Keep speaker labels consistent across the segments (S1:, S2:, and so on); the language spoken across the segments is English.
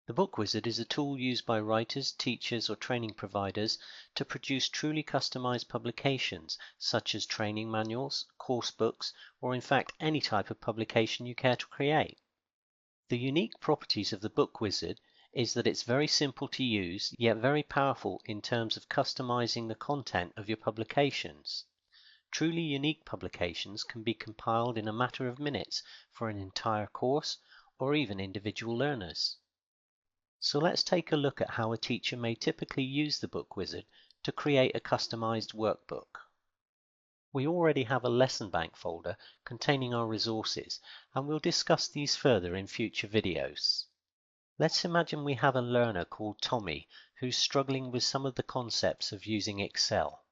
S1: The Book Wizard is a tool used by writers, teachers, or training providers to produce truly customized publications, such as training manuals, course books, or in fact any type of publication you care to create. The unique properties of the Book Wizard is that it's very simple to use, yet very powerful in terms of customizing the content of your publications. Truly unique publications can be compiled in a matter of minutes for an entire course or even individual learners. So let's take a look at how a teacher may typically use the Book Wizard to create a customized workbook. We already have a lesson bank folder containing our resources, and we'll discuss these further in future videos. Let's imagine we have a learner called Tommy who's struggling with some of the concepts of using Excel.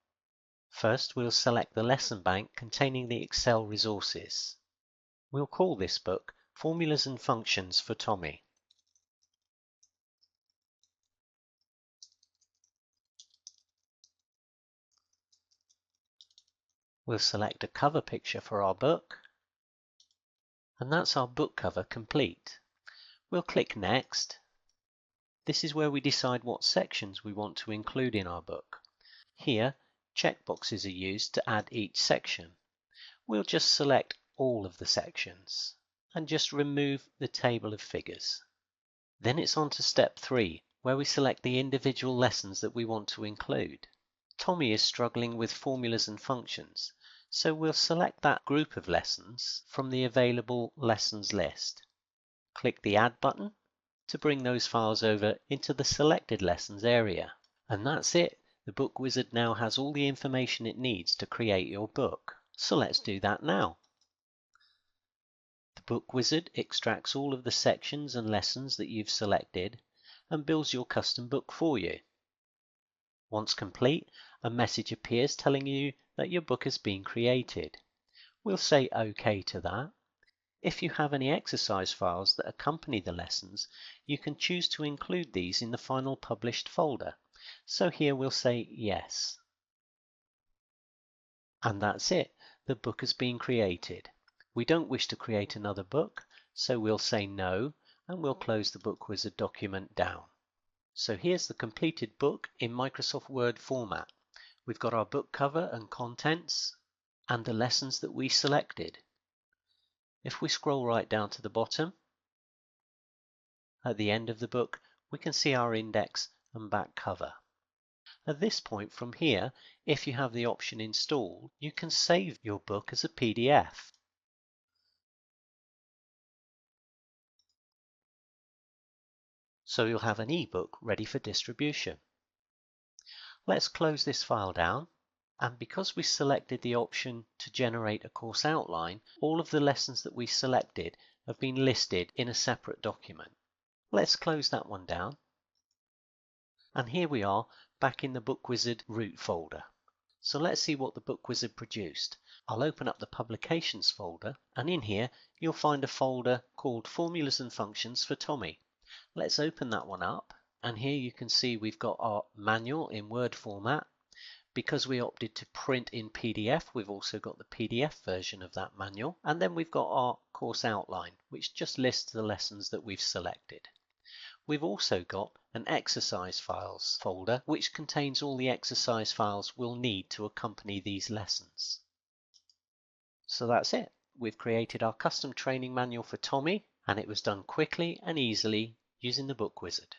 S1: First, we'll select the lesson bank containing the Excel resources. We'll call this book Formulas and Functions for Tommy. We'll select a cover picture for our book, and that's our book cover complete. We'll click Next. This is where we decide what sections we want to include in our book. Here, checkboxes are used to add each section. We'll just select all of the sections and just remove the table of figures. Then it's on to step 3, where we select the individual lessons that we want to include. Tommy is struggling with formulas and functions, so we'll select that group of lessons from the available lessons list. Click the Add button to bring those files over into the selected lessons area. And that's it. The Book Wizard now has all the information it needs to create your book. So let's do that now. The Book Wizard extracts all of the sections and lessons that you've selected and builds your custom book for you. Once complete, a message appears telling you that your book has been created. We'll say OK to that. If you have any exercise files that accompany the lessons, you can choose to include these in the final published folder. So here we'll say Yes. And that's it. The book has been created. We don't wish to create another book, so we'll say No, and we'll close the Book Wizard document down. So here's the completed book in Microsoft Word format. We've got our book cover and contents and the lessons that we selected. If we scroll right down to the bottom, at the end of the book, we can see our index and back cover. At this point from here, if you have the option installed, you can save your book as a PDF. So you'll have an ebook ready for distribution. Let's close this file down, and because we selected the option to generate a course outline, all of the lessons that we selected have been listed in a separate document. Let's close that one down, and here we are back in the Book Wizard root folder. So let's see what the Book Wizard produced. I'll open up the Publications folder, and in here you'll find a folder called Formulas and Functions for Tommy. Let's open that one up, and here you can see we've got our manual in Word format. Because we opted to print in PDF, we've also got the PDF version of that manual, and then we've got our course outline, which just lists the lessons that we've selected. We've also got an exercise files folder, which contains all the exercise files we'll need to accompany these lessons. So that's it. We've created our custom training manual for Tommy, and it was done quickly and easily using the Book Wizard.